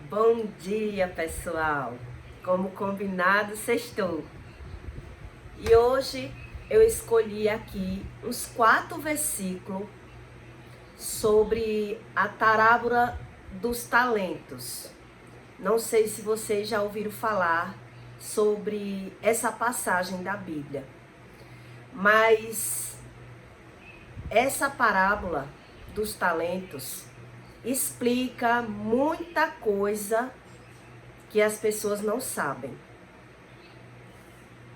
Bom dia, pessoal! Como combinado, sextou. E hoje eu escolhi aqui uns 4 versículos sobre a parábola dos talentos. Não sei se vocês já ouviram falar sobre essa passagem da Bíblia, mas essa parábola dos talentos explica muita coisa que as pessoas não sabem.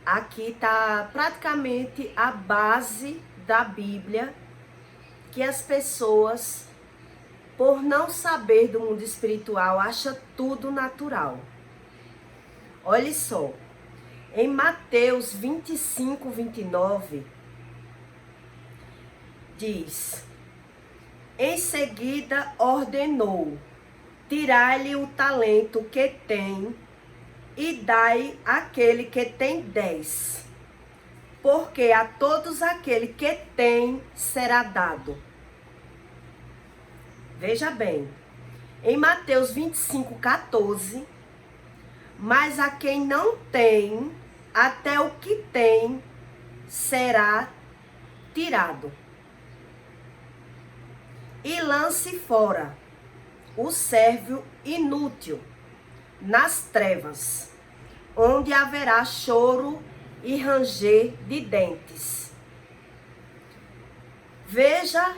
Aqui está praticamente a base da Bíblia, que as pessoas, por não saber do mundo espiritual, acham tudo natural. Olha só, em Mateus 25, 29, diz: em seguida ordenou: tirai-lhe o talento que tem e dai àquele que tem 10, porque a todos aquele que tem será dado. Veja bem, em Mateus 25, 14, mas a quem não tem, até o que tem será tirado. E lance fora o servo inútil nas trevas, onde haverá choro e ranger de dentes. Veja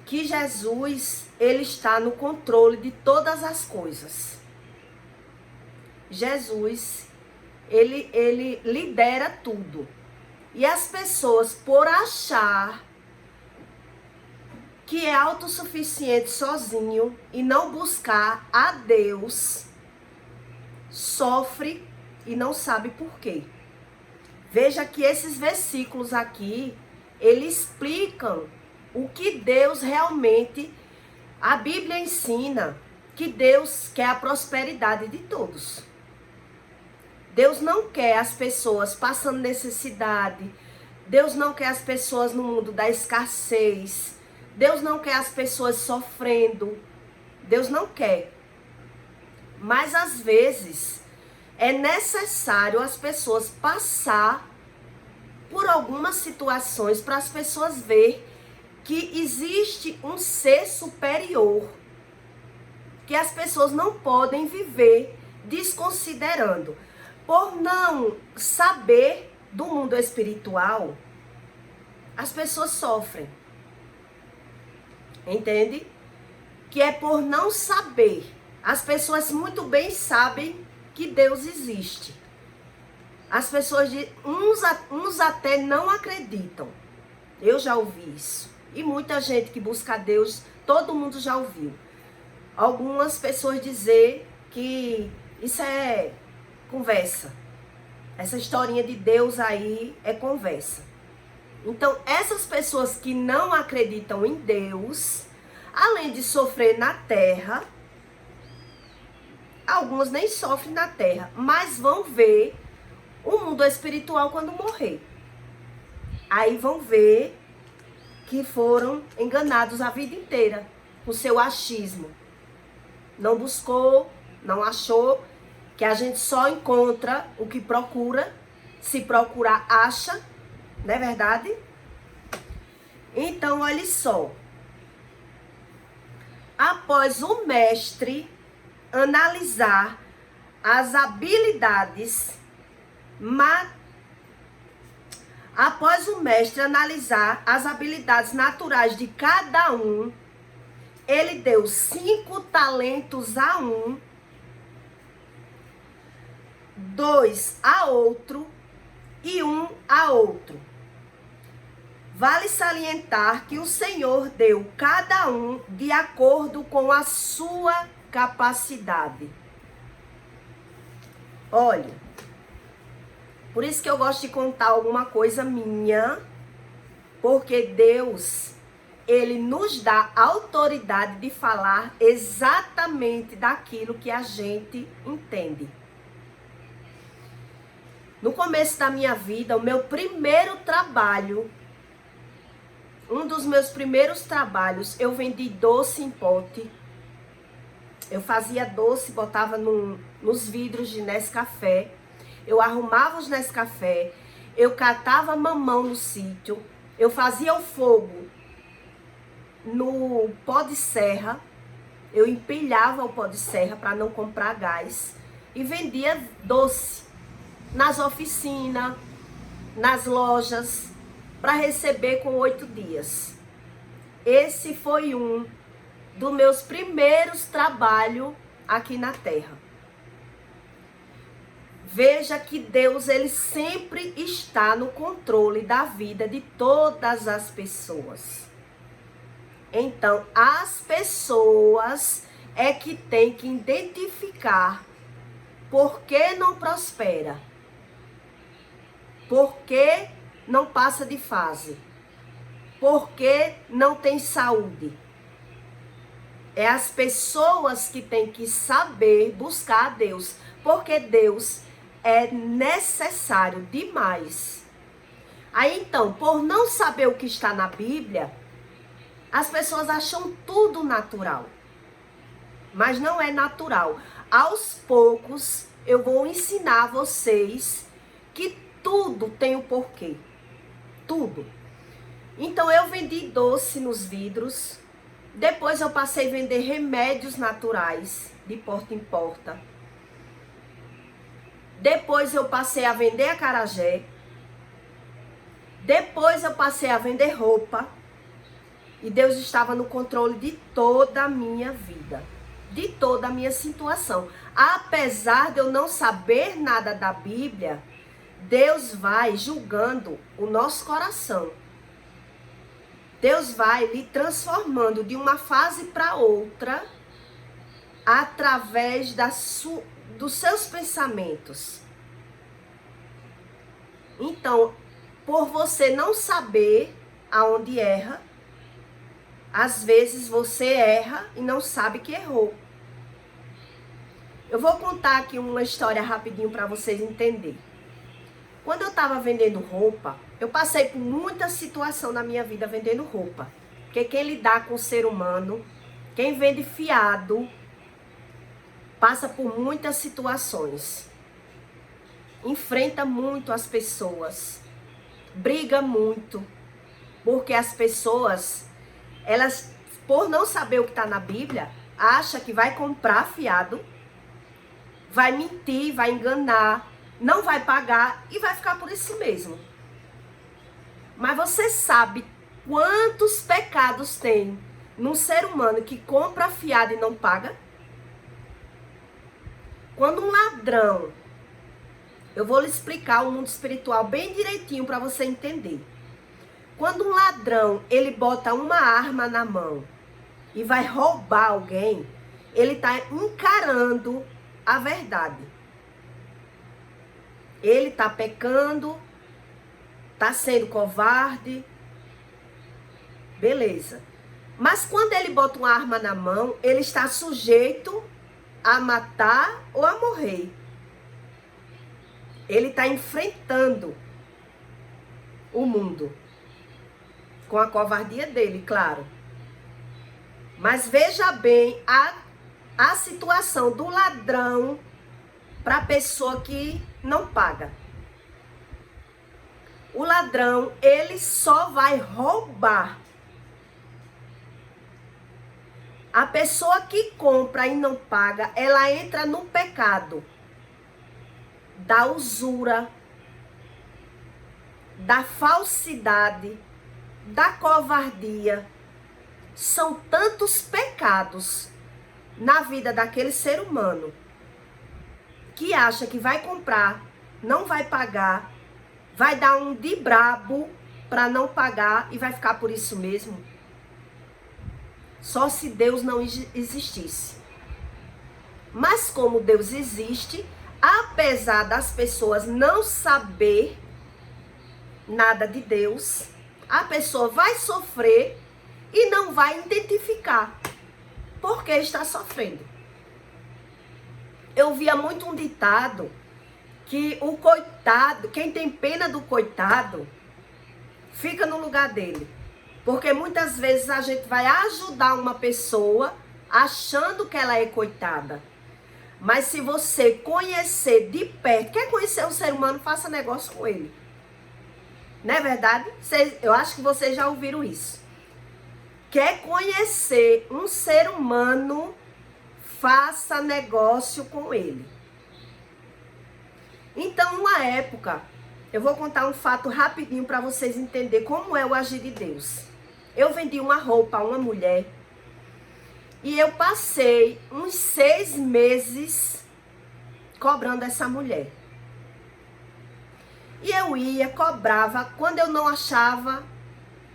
que Jesus, ele está no controle de todas as coisas. Jesus, ele lidera tudo. E as pessoas, por achar que é autossuficiente sozinho e não buscar a Deus, sofre e não sabe por quê. Veja que esses versículos aqui, eles explicam o que Deus realmente, a Bíblia ensina que Deus quer a prosperidade de todos. Deus não quer as pessoas passando necessidade. Deus não quer as pessoas no mundo da escassez. Deus não quer as pessoas sofrendo. Deus não quer. Mas às vezes é necessário as pessoas passar por algumas situações para as pessoas ver que existe um ser superior, que as pessoas não podem viver desconsiderando. Por não saber do mundo espiritual, as pessoas sofrem. Entende? Que é por não saber. As pessoas muito bem sabem que Deus existe. As pessoas, uns até não acreditam. Eu já ouvi isso. E muita gente que busca a Deus, todo mundo já ouviu. Algumas pessoas dizer que isso é conversa. Essa historinha de Deus aí é conversa. Então, essas pessoas que não acreditam em Deus, além de sofrer na terra, algumas nem sofrem na terra, mas vão ver o mundo espiritual quando morrer. Aí vão ver que foram enganados a vida inteira, com seu achismo. Não buscou, não achou, que a gente só encontra o que procura, se procurar, acha. Não é verdade? Então, olha só. Após o mestre analisar as habilidades, naturais de cada um, ele deu 5 talentos a um, 2 a outro e 1 a outro. Vale salientar que o Senhor deu cada um de acordo com a sua capacidade. Olha, por isso que eu gosto de contar alguma coisa minha, porque Deus, ele nos dá autoridade de falar exatamente daquilo que a gente entende. No começo da minha vida, o meu primeiro trabalho, um dos meus primeiros trabalhos, eu vendi doce em pote. Eu fazia doce, botava nos vidros de Nescafé. Eu arrumava os Nescafé. Eu catava mamão no sítio. Eu fazia o fogo no pó de serra. Eu empilhava o pó de serra para não comprar gás. E vendia doce nas oficinas, nas lojas, para receber com 8 dias. Esse foi um dos meus primeiros trabalhos aqui na terra. Veja que Deus, ele sempre está no controle da vida de todas as pessoas. Então, as pessoas é que tem que identificar por que não prospera, por que não passa de fase, por que não tem saúde. É as pessoas que têm que saber buscar a Deus, porque Deus é necessário demais. Aí então, por não saber o que está na Bíblia, as pessoas acham tudo natural. Mas não é natural. Aos poucos, eu vou ensinar vocês que tudo tem um porquê. Tudo. Então, eu vendi doce nos vidros. Depois, eu passei a vender remédios naturais, de porta em porta. Depois, eu passei a vender acarajé. Depois, eu passei a vender roupa. E Deus estava no controle de toda a minha vida, de toda a minha situação. Apesar de eu não saber nada da Bíblia, Deus vai julgando o nosso coração. Deus vai lhe transformando de uma fase para outra, através dos seus pensamentos. Então, por você não saber aonde erra, às vezes você erra e não sabe que errou. Eu vou contar aqui uma história rapidinho para vocês entenderem. Quando eu estava vendendo roupa, eu passei por muita situação na minha vida vendendo roupa. Porque quem lidar com o ser humano, quem vende fiado, passa por muitas situações. Enfrenta muito as pessoas. Briga muito. Porque as pessoas, elas, por não saber o que está na Bíblia, acham que vai comprar fiado, vai mentir, vai enganar, não vai pagar e vai ficar por isso mesmo. Mas você sabe quantos pecados tem num ser humano que compra fiado e não paga? Quando um ladrão, eu vou lhe explicar o mundo espiritual bem direitinho para você entender. Quando um ladrão, ele bota uma arma na mão e vai roubar alguém, ele está encarando a verdade. Ele está pecando, está sendo covarde, beleza. Mas quando ele bota uma arma na mão, ele está sujeito a matar ou a morrer. Ele está enfrentando o mundo. Com a covardia dele, claro. Mas veja bem a situação do ladrão para a pessoa que não paga. O ladrão, ele só vai roubar. A pessoa que compra e não paga, ela entra no pecado da usura, da falsidade, da covardia. São tantos pecados na vida daquele ser humano que acha que vai comprar, não vai pagar, vai dar um de brabo para não pagar e vai ficar por isso mesmo. Só se Deus não existisse. Mas como Deus existe, apesar das pessoas não saber nada de Deus, a pessoa vai sofrer e não vai identificar por que está sofrendo. Eu via muito um ditado que o coitado, quem tem pena do coitado, fica no lugar dele. Porque muitas vezes a gente vai ajudar uma pessoa achando que ela é coitada. Mas se você conhecer de perto, quer conhecer um ser humano, faça negócio com ele. Não é verdade? Eu acho que vocês já ouviram isso. Quer conhecer um ser humano, faça negócio com ele. Então, numa época, eu vou contar um fato rapidinho para vocês entenderem como é o agir de Deus. Eu vendi uma roupa a uma mulher e eu passei uns 6 meses cobrando essa mulher. E eu ia, cobrava, quando eu não achava,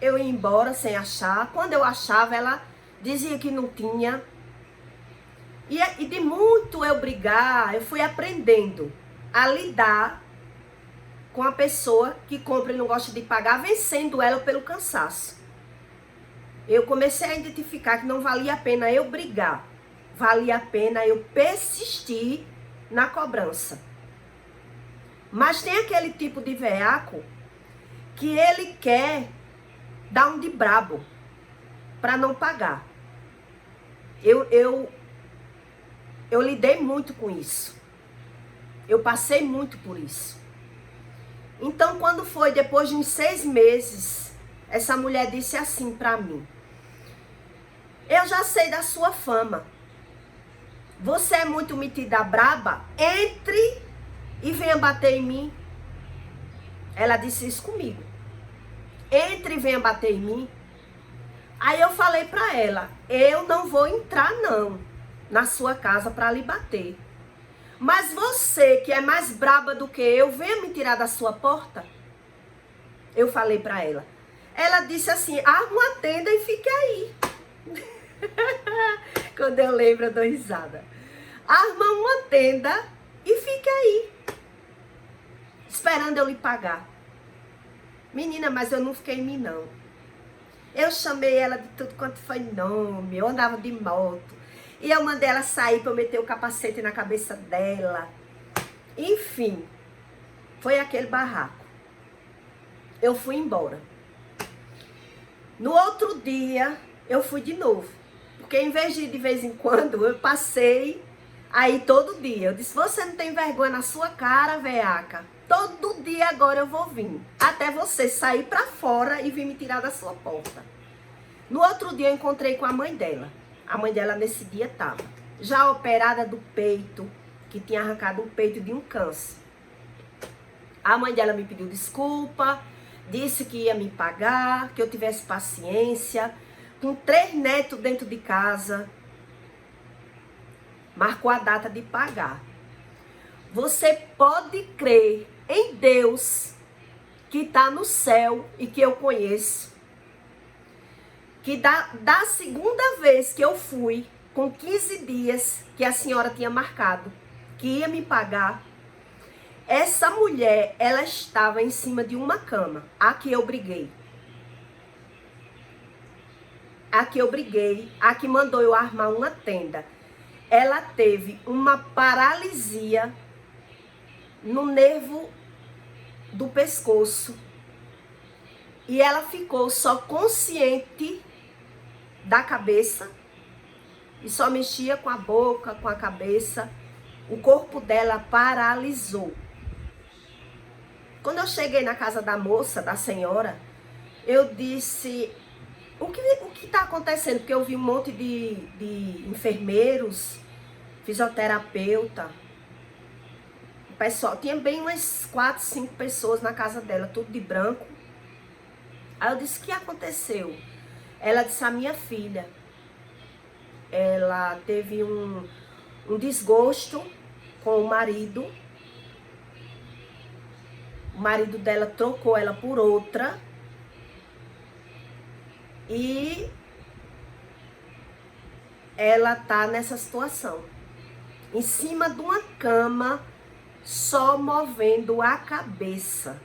eu ia embora sem achar. Quando eu achava, ela dizia que não tinha. E de muito eu brigar, eu fui aprendendo a lidar com a pessoa que compra e não gosta de pagar, vencendo ela pelo cansaço. Eu comecei a identificar que não valia a pena eu brigar, valia a pena eu persistir na cobrança. Mas tem aquele tipo de veaco que ele quer dar um de brabo para não pagar. Eu lidei muito com isso. Eu passei muito por isso. Então, quando foi depois de uns 6 meses, essa mulher disse assim para mim: eu já sei da sua fama. Você é muito metida braba, entre e venha bater em mim. Ela disse isso comigo. Entre e venha bater em mim. Aí eu falei para ela: eu não vou entrar não na sua casa para lhe bater. Mas você, que é mais braba do que eu, venha me tirar da sua porta. Eu falei para ela. Ela disse assim: arma uma tenda e fique aí. Quando eu lembro, eu dou risada. Arma uma tenda e fique aí, esperando eu lhe pagar. Menina, mas eu não fiquei em mim, não. Eu chamei ela de tudo quanto foi nome. Eu andava de moto. E eu mandei ela sair para eu meter o capacete na cabeça dela. Enfim, foi aquele barraco. Eu fui embora. No outro dia, eu fui de novo. Porque em vez de vez em quando, eu passei aí todo dia. Eu disse: você não tem vergonha na sua cara, veaca? Todo dia agora eu vou vir. Até você sair pra fora e vir me tirar da sua porta. No outro dia eu encontrei com a mãe dela. A mãe dela nesse dia estava já operada do peito, que tinha arrancado o peito de um câncer. A mãe dela me pediu desculpa, disse que ia me pagar, que eu tivesse paciência. Com 3 netos dentro de casa, marcou a data de pagar. Você pode crer em Deus que está no céu e que eu conheço, que da segunda vez que eu fui, com 15 dias que a senhora tinha marcado, que ia me pagar, essa mulher, ela estava em cima de uma cama, a que eu briguei. A que eu briguei, a que mandou eu armar uma tenda. Ela teve uma paralisia no nervo do pescoço. E ela ficou só consciente da cabeça e só mexia com a boca, com a cabeça. O corpo dela paralisou. Quando eu cheguei na casa da moça, da senhora, eu disse: o que está acontecendo? Porque eu vi um monte de enfermeiros, fisioterapeuta, o pessoal, tinha bem umas 4, 5 pessoas na casa dela, tudo de branco. Aí eu disse: o que aconteceu? Ela disse: a minha filha, ela teve um desgosto com o marido dela trocou ela por outra, e ela tá nessa situação, em cima de uma cama, só movendo a cabeça.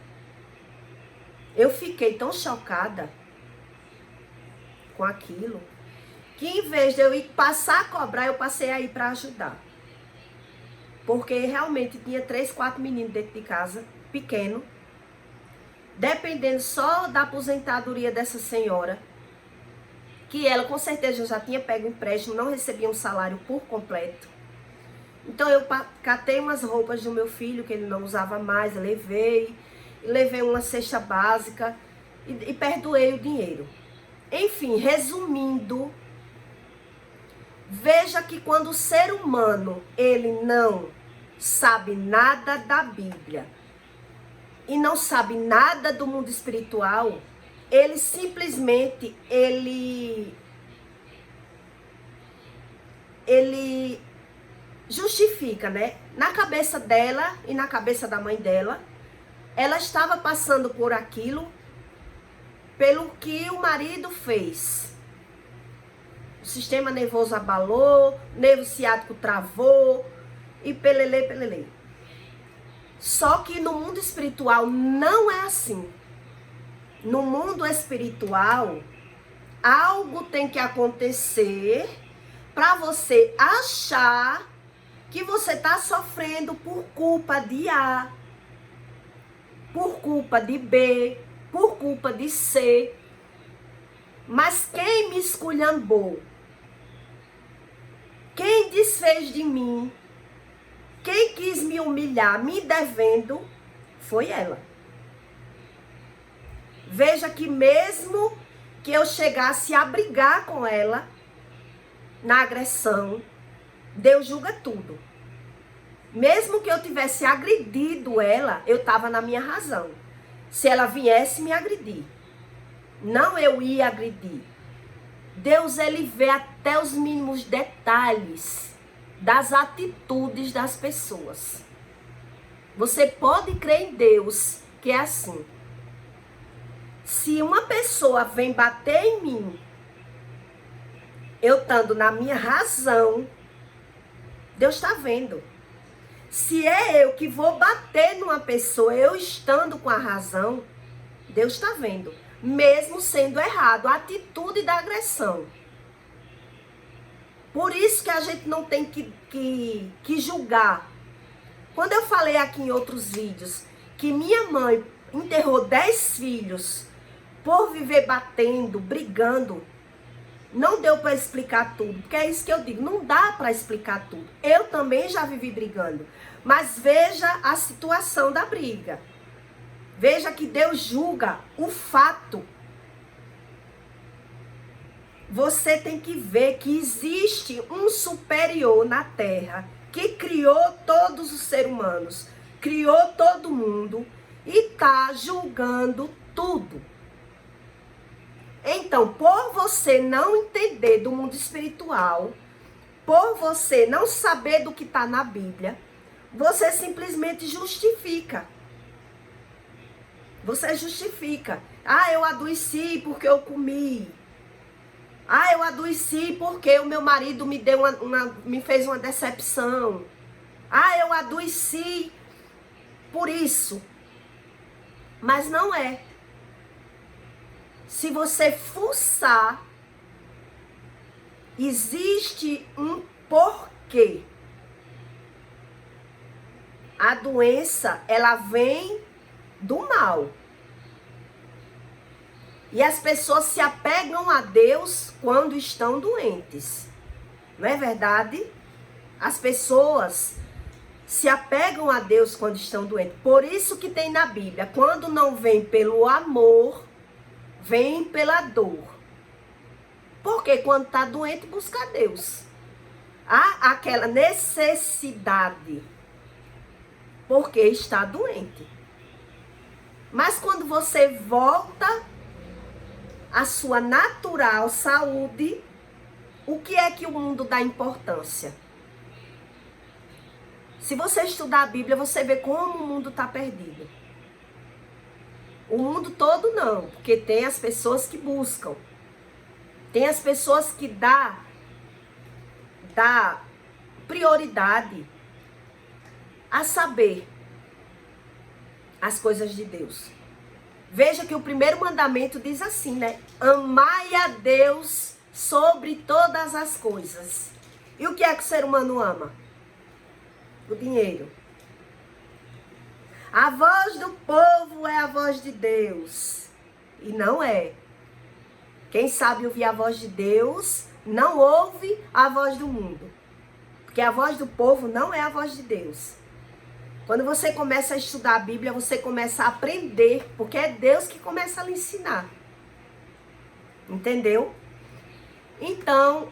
Eu fiquei tão chocada com aquilo, que em vez de eu ir passar a cobrar, eu passei a ir para ajudar. Porque realmente tinha 3, 4 meninos dentro de casa, pequeno, dependendo só da aposentadoria dessa senhora. que ela com certeza já tinha pego empréstimo, não recebia um salário por completo. Então eu catei umas roupas do meu filho que ele não usava mais, levei uma cesta básica e perdoei o dinheiro. Enfim, resumindo, veja que quando o ser humano ele não sabe nada da Bíblia e não sabe nada do mundo espiritual, ele simplesmente ele justifica, né? Na cabeça dela e na cabeça da mãe dela, ela estava passando por aquilo pelo que o marido fez. O sistema nervoso abalou, o nervo ciático travou e pelelê, pelelê. Só que no mundo espiritual não é assim. No mundo espiritual, algo tem que acontecer para você achar que você está sofrendo por culpa de A, por culpa de B, por culpa de C. Mas quem me esculhambou, quem desfez de mim, quem quis me humilhar, me devendo, foi ela. Veja que mesmo que eu chegasse a brigar com ela na agressão, Deus julga tudo. Mesmo que eu tivesse agredido ela, eu estava na minha razão. Se ela viesse me agredir, não eu ia agredir. Deus, ele vê até os mínimos detalhes das atitudes das pessoas. Você pode crer em Deus que é assim. Se uma pessoa vem bater em mim, eu estando na minha razão, Deus está vendo. Se é eu que vou bater numa pessoa, eu estando com a razão, Deus está vendo. Mesmo sendo errado, a atitude da agressão. Por isso que a gente não tem que julgar. Quando eu falei aqui em outros vídeos que minha mãe enterrou 10 filhos por viver batendo, brigando, não deu para explicar tudo, porque é isso que eu digo, não dá para explicar tudo. Eu também já vivi brigando, mas veja a situação da briga. Veja que Deus julga o fato. Você tem que ver que existe um superior na terra que criou todos os seres humanos, criou todo mundo e está julgando tudo. Então, por você não entender do mundo espiritual, por você não saber do que está na Bíblia, você simplesmente justifica. Você justifica. Ah, eu adoeci porque eu comi. Ah, eu adoeci porque o meu marido me deu me fez uma decepção. Ah, eu adoeci por isso. Mas não é. Se você fuçar, existe um porquê. A doença, ela vem do mal. E as pessoas se apegam a Deus quando estão doentes. Não é verdade? As pessoas se apegam a Deus quando estão doentes. Por isso que tem na Bíblia, quando não vem pelo amor, vem pela dor. Porque quando está doente, busca a Deus. Há aquela necessidade. Porque está doente. Mas quando você volta à sua natural saúde, o que é que o mundo dá importância? Se você estudar a Bíblia, você vê como o mundo está perdido. O mundo todo não, porque tem as pessoas que buscam. Tem as pessoas que dá prioridade a saber as coisas de Deus. Veja que o primeiro mandamento diz assim, né? Amai a Deus sobre todas as coisas. E o que é que o ser humano ama? O dinheiro. A voz do povo é a voz de Deus. E não é. Quem sabe ouvir a voz de Deus, não ouve a voz do mundo. Porque a voz do povo não é a voz de Deus. Quando você começa a estudar a Bíblia, você começa a aprender, porque é Deus que começa a lhe ensinar. Entendeu? Então,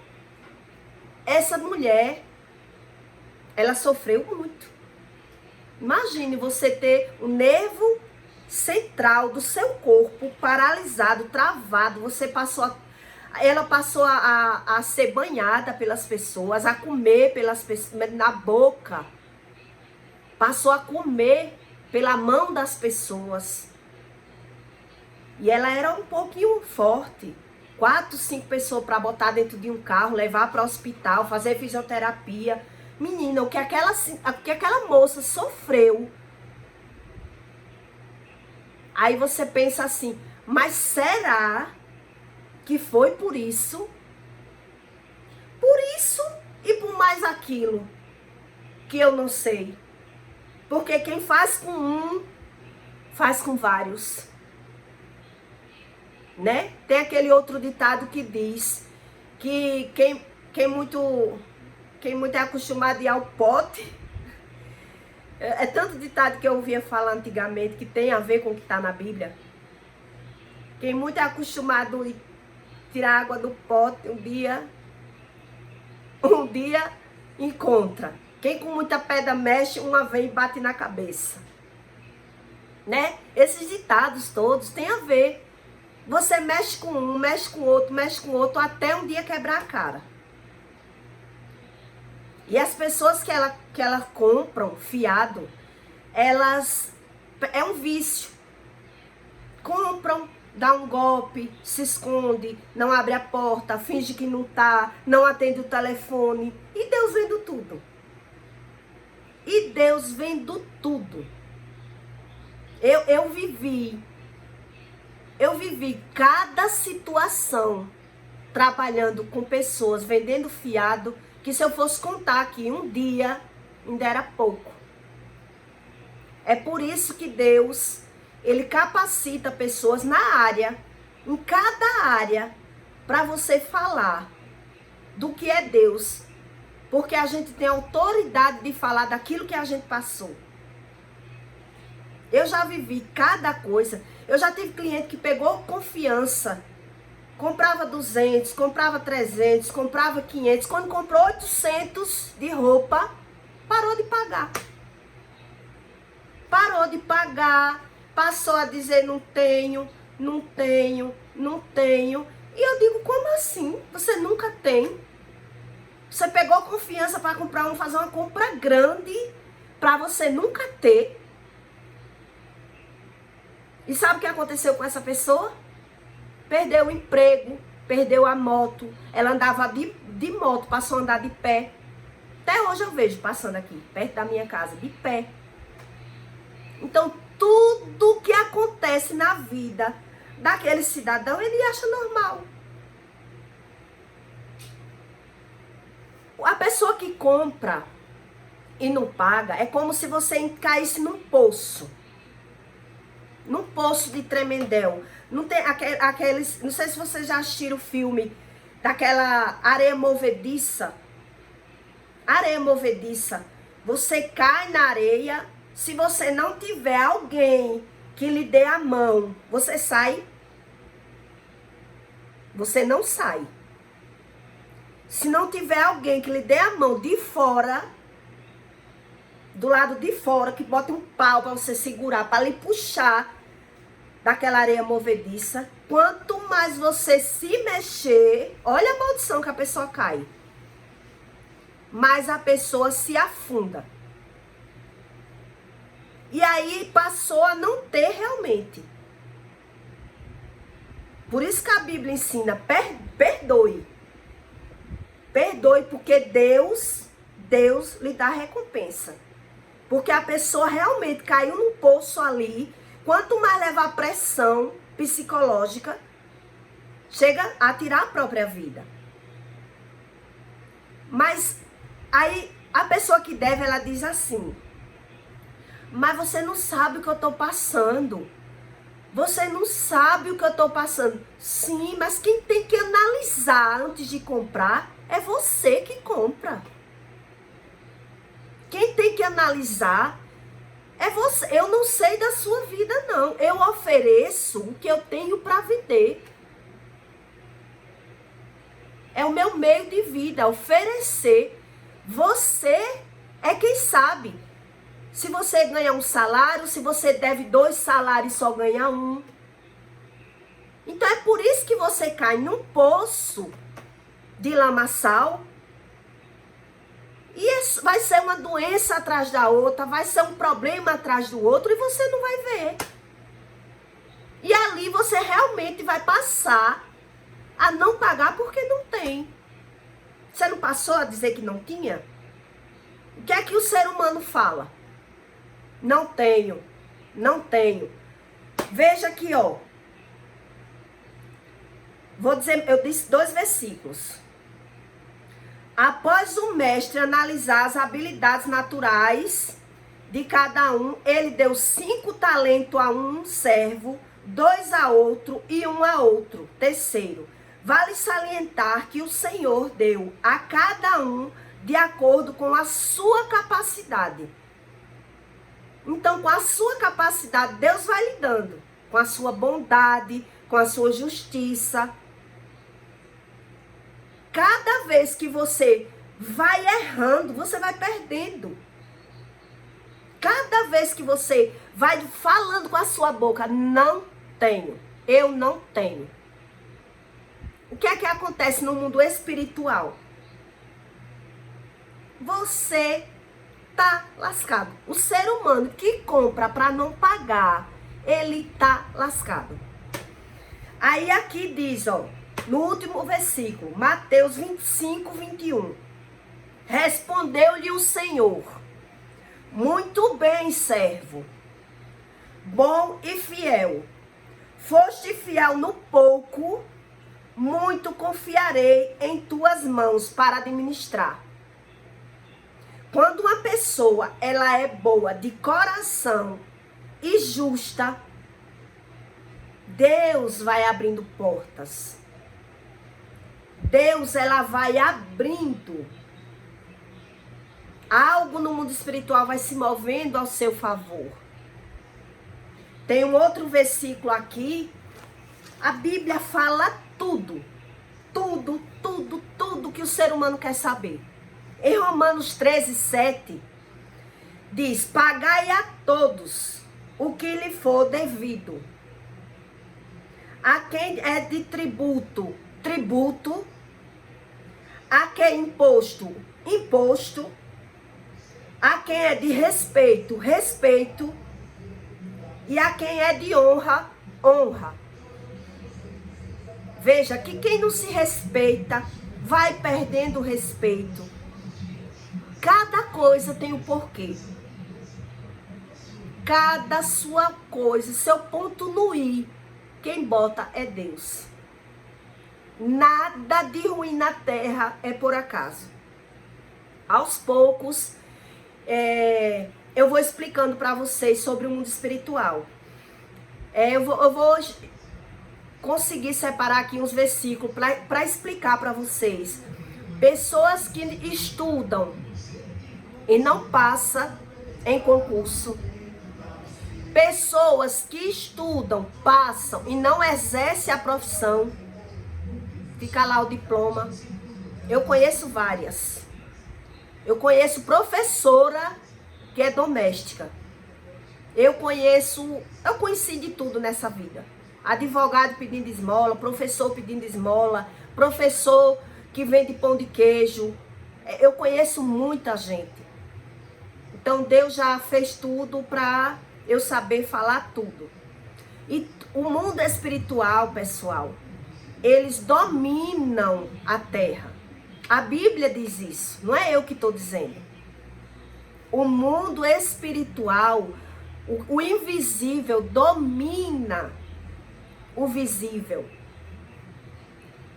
essa mulher, ela sofreu muito. Imagine você ter o nervo central do seu corpo paralisado, travado. Ela passou a ser banhada pelas pessoas, a comer pelas pessoas, na boca. Passou a comer pela mão das pessoas. E ela era um pouquinho forte. 4, 5 pessoas para botar dentro de um carro, levar para o hospital, fazer fisioterapia. Menina, o que aquela moça sofreu. Aí você pensa assim, mas será que foi por isso? Por isso e por mais aquilo que eu não sei. Porque quem faz com um, faz com vários. Né? Tem aquele outro ditado que diz que quem muito é acostumado a ir ao pote, é tanto ditado que eu ouvia falar antigamente que tem a ver com o que está na Bíblia. Quem muito é acostumado a tirar água do pote, um dia encontra. Quem com muita pedra mexe, uma vez bate na cabeça. Né? Esses ditados todos têm a ver. Você mexe com um, mexe com outro, até um dia quebrar a cara. E as pessoas que ela compram fiado, elas... É um vício. Compram, dá um golpe, se esconde, não abre a porta, finge que não tá, não atende o telefone. E Deus vendo tudo. E Deus vendo tudo. Eu vivi cada situação trabalhando com pessoas, vendendo fiado, que se eu fosse contar aqui um dia, ainda era pouco. É por isso que Deus, Ele capacita pessoas na área, em cada área, para você falar do que é Deus. Porque a gente tem autoridade de falar daquilo que a gente passou. Eu já vivi cada coisa. Eu já tive cliente que pegou confiança. Comprava 200, comprava 300, comprava 500. Quando comprou 800 de roupa, parou de pagar. Parou de pagar. Passou a dizer não tenho, não tenho, não tenho. E eu digo, como assim? Você nunca tem? Você pegou confiança para comprar fazer uma compra grande para você nunca ter. E sabe o que aconteceu com essa pessoa? Perdeu o emprego, perdeu a moto. Ela andava de moto, passou a andar de pé. Até hoje eu vejo passando aqui, perto da minha casa, de pé. Então, tudo que acontece na vida daquele cidadão, ele acha normal. A pessoa que compra e não paga, é como se você caísse num poço. Num poço de Tremendel. Não tem aqueles... Não sei se vocês já assistiram o filme daquela areia movediça. Areia movediça. Você cai na areia. Se você não tiver alguém que lhe dê a mão, você sai. Você não sai. Se não tiver alguém que lhe dê a mão de fora, do lado de fora, que bota um pau para você segurar, para lhe puxar daquela areia movediça, quanto mais você se mexer, olha a maldição que a pessoa cai, mais a pessoa se afunda. E aí passou a não ter realmente. Por isso que a Bíblia ensina, perdoe. Perdoe, porque Deus lhe dá recompensa. Porque a pessoa realmente caiu num poço ali. Quanto mais levar pressão psicológica, chega a tirar a própria vida. Mas aí a pessoa que deve, ela diz assim: mas você não sabe o que eu estou passando. Você não sabe o que eu estou passando. Sim, mas quem tem que analisar antes de comprar é você que compra. Quem tem que analisar é você. Eu não sei da sua vida, não. Eu ofereço o que eu tenho para vender. É o meu meio de vida, oferecer. Você é quem sabe. Se você ganha um salário, se você deve 2 salários e só ganha 1. Então é por isso que você cai num poço de lamaçal. E vai ser uma doença atrás da outra, vai ser um problema atrás do outro e você não vai ver. E ali você realmente vai passar a não pagar porque não tem. Você não passou a dizer que não tinha? O que é que o ser humano fala? Não tenho, não tenho. Veja aqui, ó. Vou dizer, eu disse 2 versículos. Após o mestre analisar as habilidades naturais de cada um, ele deu 5 talentos a um servo, 2 a outro e 1 a outro. Terceiro, vale salientar que o Senhor deu a cada um de acordo com a sua capacidade. Então, com a sua capacidade, Deus vai lhe dando. Com a sua bondade, com a sua justiça. Cada vez que você vai errando, você vai perdendo. Cada vez que você vai falando com a sua boca, não tenho, eu não tenho. O que é que acontece no mundo espiritual? Você tá lascado. O ser humano que compra para não pagar, ele tá lascado. Aí aqui diz, ó, no último versículo, Mateus 25, 21. Respondeu-lhe o Senhor: muito bem, servo, bom e fiel. Foste fiel no pouco, muito confiarei em tuas mãos para administrar. Quando uma pessoa ela é boa de coração e justa, Deus vai abrindo portas. Deus ela vai abrindo. Algo no mundo espiritual vai se movendo ao seu favor. Tem um outro versículo aqui. A Bíblia fala tudo. Tudo que o ser humano quer saber. Em Romanos 13, 7, diz: pagai a todos o que lhe for devido. A quem é de tributo, tributo. A quem é imposto, imposto. A quem é de respeito, respeito. E a quem é de honra, honra. Veja que quem não se respeita vai perdendo o respeito. Cada coisa tem um porquê. Cada sua coisa, seu ponto no i, quem bota é Deus. Nada de ruim na terra é por acaso. Aos poucos, eu vou explicando para vocês sobre o mundo espiritual. Eu vou conseguir separar aqui uns versículos para explicar para vocês. Pessoas que estudam e não passam em concurso. Pessoas que estudam, passam e não exercem a profissão. Fica lá o diploma. Eu conheço várias. Eu conheço professora que é doméstica. Eu conheci de tudo nessa vida. Advogado pedindo esmola, professor pedindo esmola, professor que vende pão de queijo. Eu conheço muita gente. Então Deus já fez tudo para eu saber falar tudo. E o mundo espiritual, pessoal, eles dominam a terra. A Bíblia diz isso, não é eu que estou dizendo. O mundo espiritual, o invisível domina o visível.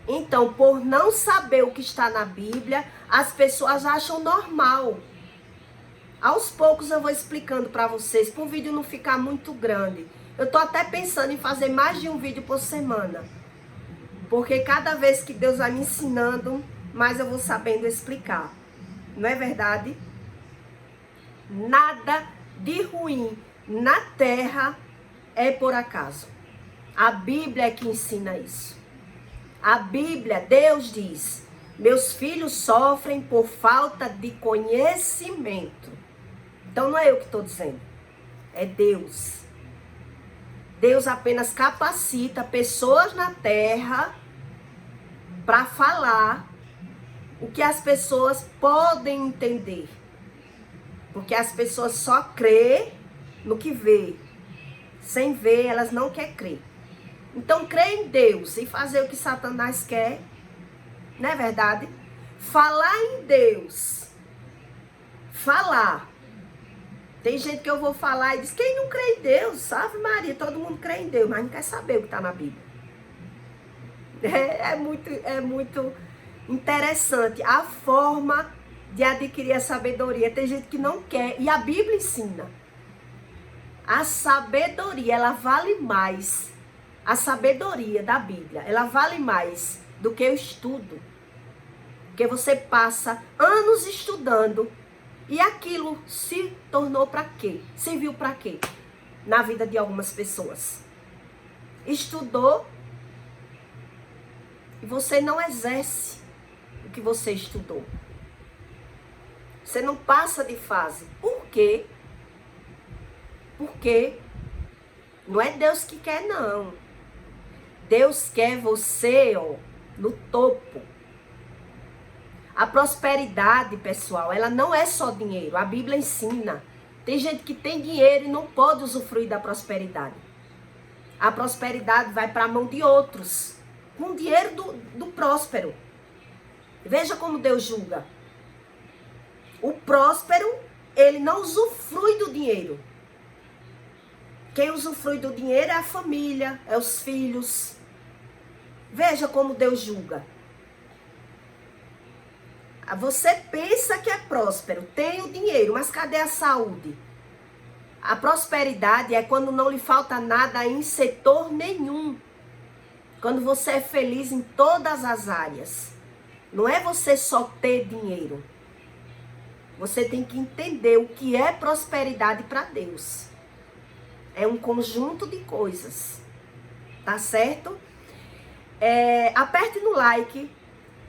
Então, por não saber o que está na Bíblia, as pessoas acham normal. Aos poucos eu vou explicando para vocês, para o vídeo não ficar muito grande. Eu tô até pensando em fazer mais de um vídeo por semana. Porque cada vez que Deus vai me ensinando, mais eu vou sabendo explicar. Não é verdade? Nada de ruim na terra é por acaso. A Bíblia é que ensina isso. A Bíblia, Deus diz: meus filhos sofrem por falta de conhecimento. Então não é eu que estou dizendo, é Deus. Deus apenas capacita pessoas na terra para falar o que as pessoas podem entender. Porque as pessoas só crê no que vê. Sem ver, elas não querem crer. Então, crer em Deus e fazer o que Satanás quer, não é verdade? Falar em Deus. Falar. Tem gente que eu vou falar e diz, quem não crê em Deus? Ave Maria, todo mundo crê em Deus, mas não quer saber o que está na Bíblia. É muito interessante a forma de adquirir a sabedoria. Tem gente que não quer, e a Bíblia ensina. A sabedoria, ela vale mais. A sabedoria da Bíblia, ela vale mais do que o estudo. Porque você passa anos estudando e aquilo se tornou para quê? Serviu para quê? Na vida de algumas pessoas. Estudou e você não exerce o que você estudou. Você não passa de fase. Por quê? Porque não é Deus que quer, não. Deus quer você, ó, no topo. A prosperidade, pessoal, ela não é só dinheiro. A Bíblia ensina. Tem gente que tem dinheiro e não pode usufruir da prosperidade. A prosperidade vai para a mão de outros. Com o dinheiro do próspero. Veja como Deus julga. O próspero, ele não usufrui do dinheiro. Quem usufrui do dinheiro é a família, é os filhos. Veja como Deus julga. Você pensa que é próspero, tem o dinheiro, mas cadê a saúde? A prosperidade é quando não lhe falta nada em setor nenhum. Quando você é feliz em todas as áreas. Não é você só ter dinheiro. Você tem que entender o que é prosperidade para Deus. É um conjunto de coisas. Tá certo? Aperte no like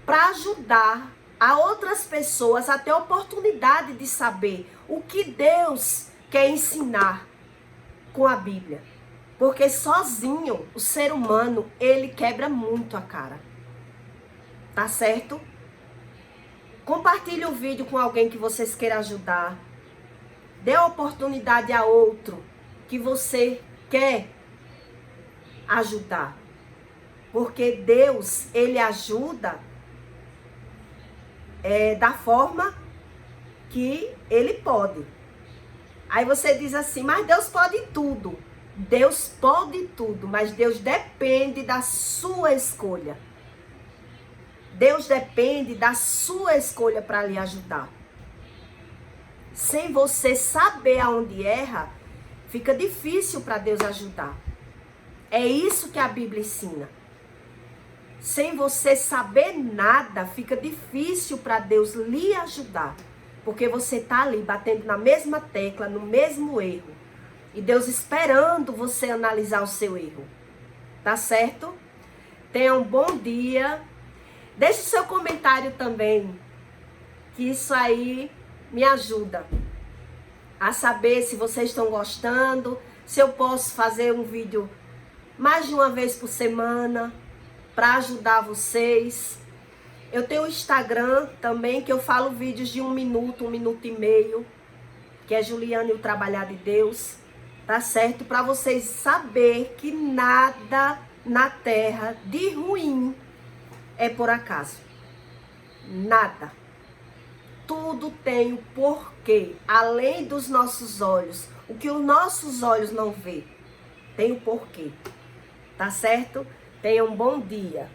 para ajudar a outras pessoas a ter oportunidade de saber o que Deus quer ensinar com a Bíblia. Porque sozinho, o ser humano, ele quebra muito a cara. Tá certo? Compartilhe o vídeo com alguém que vocês queiram ajudar. Dê oportunidade a outro que você quer ajudar. Porque Deus, ele ajuda da forma que ele pode. Aí você diz assim, mas Deus pode tudo. Deus pode tudo, mas Deus depende da sua escolha. Deus depende da sua escolha para lhe ajudar. Sem você saber aonde erra, fica difícil para Deus ajudar. É isso que a Bíblia ensina. Sem você saber nada, fica difícil para Deus lhe ajudar. Porque você está ali batendo na mesma tecla, no mesmo erro. E Deus esperando você analisar o seu erro. Tá certo? Tenha um bom dia. Deixe seu comentário também. Que isso aí me ajuda a saber se vocês estão gostando. Se eu posso fazer um vídeo mais de uma vez por semana para ajudar vocês. Eu tenho o Instagram também, que eu falo vídeos de 1 minuto, 1 minuto e meio, que é Juliane e o Trabalhar de Deus, tá certo? Para vocês saber que nada na terra de ruim é por acaso. Nada. Tudo tem um porquê, além dos nossos olhos. O que os nossos olhos não vê, tem um porquê. Tá certo? Tenha um bom dia.